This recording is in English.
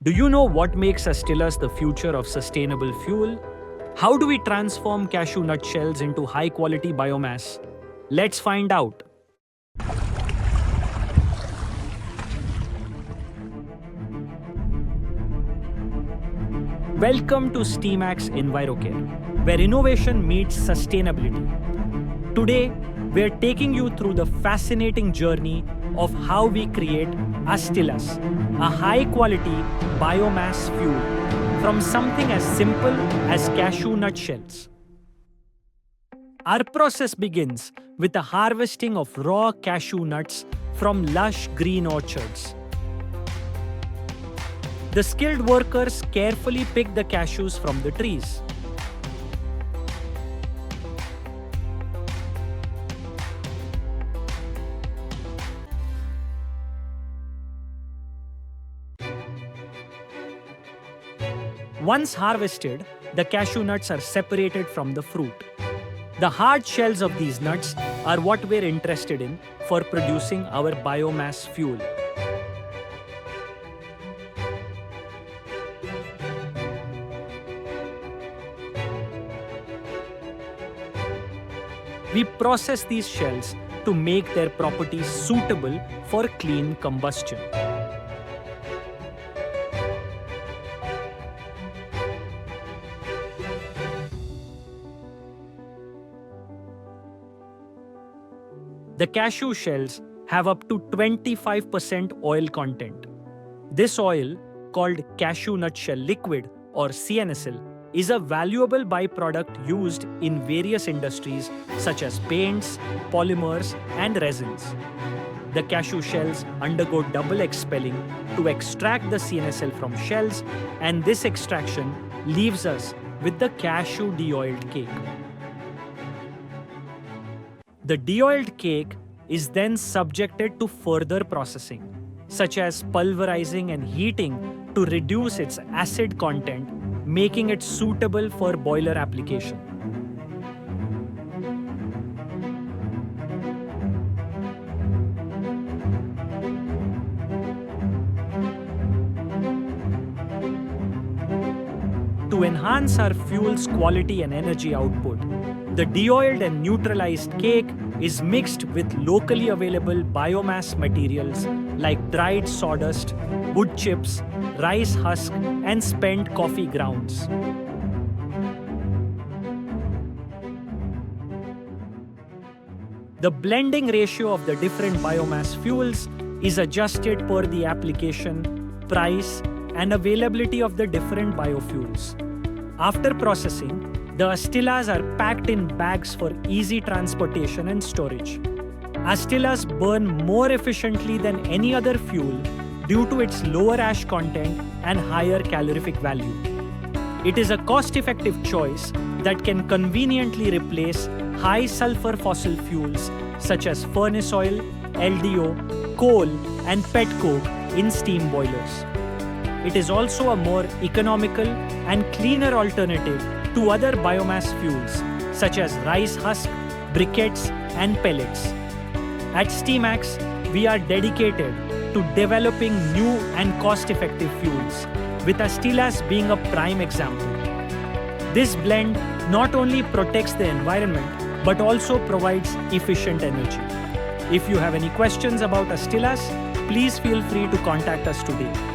Do you know what makes Astillas the future of sustainable fuel? How do we transform cashew nut shells into high-quality biomass? Let's find out. Welcome to Steamax Envirocare, where innovation meets sustainability. Today, we're taking you through the fascinating journey of how we create Astillas, a high-quality biomass fuel, from something as simple as cashew nut shells. Our process begins with the harvesting of raw cashew nuts from lush green orchards. The skilled workers carefully pick the cashews from the trees. Once harvested, the cashew nuts are separated from the fruit. The hard shells of these nuts are what we're interested in for producing our biomass fuel. We process these shells to make their properties suitable for clean combustion. The cashew shells have up to 25% oil content. This oil, called cashew nut shell liquid or CNSL, is a valuable byproduct used in various industries such as paints, polymers, and resins. The cashew shells undergo double expelling to extract the CNSL from shells, and this extraction leaves us with the cashew deoiled cake. The deoiled cake is then subjected to further processing, such as pulverizing and heating to reduce its acid content, making it suitable for boiler application. To enhance our fuel's quality and energy output, the deoiled and neutralized cake is mixed with locally available biomass materials like dried sawdust, wood chips, rice husk, and spent coffee grounds. The blending ratio of the different biomass fuels is adjusted per the application, price, and availability of the different biofuels. After processing, the Astillas are packed in bags for easy transportation and storage. Astillas burn more efficiently than any other fuel due to its lower ash content and higher calorific value. It is a cost-effective choice that can conveniently replace high-sulfur fossil fuels such as furnace oil, LDO, coal, and pet coke in steam boilers. It is also a more economical and cleaner alternative to other biomass fuels such as rice husk, briquettes, and pellets. At Steamax, we are dedicated to developing new and cost-effective fuels, with Astillas being a prime example. This blend not only protects the environment but also provides efficient energy. If you have any questions about Astillas, please feel free to contact us today.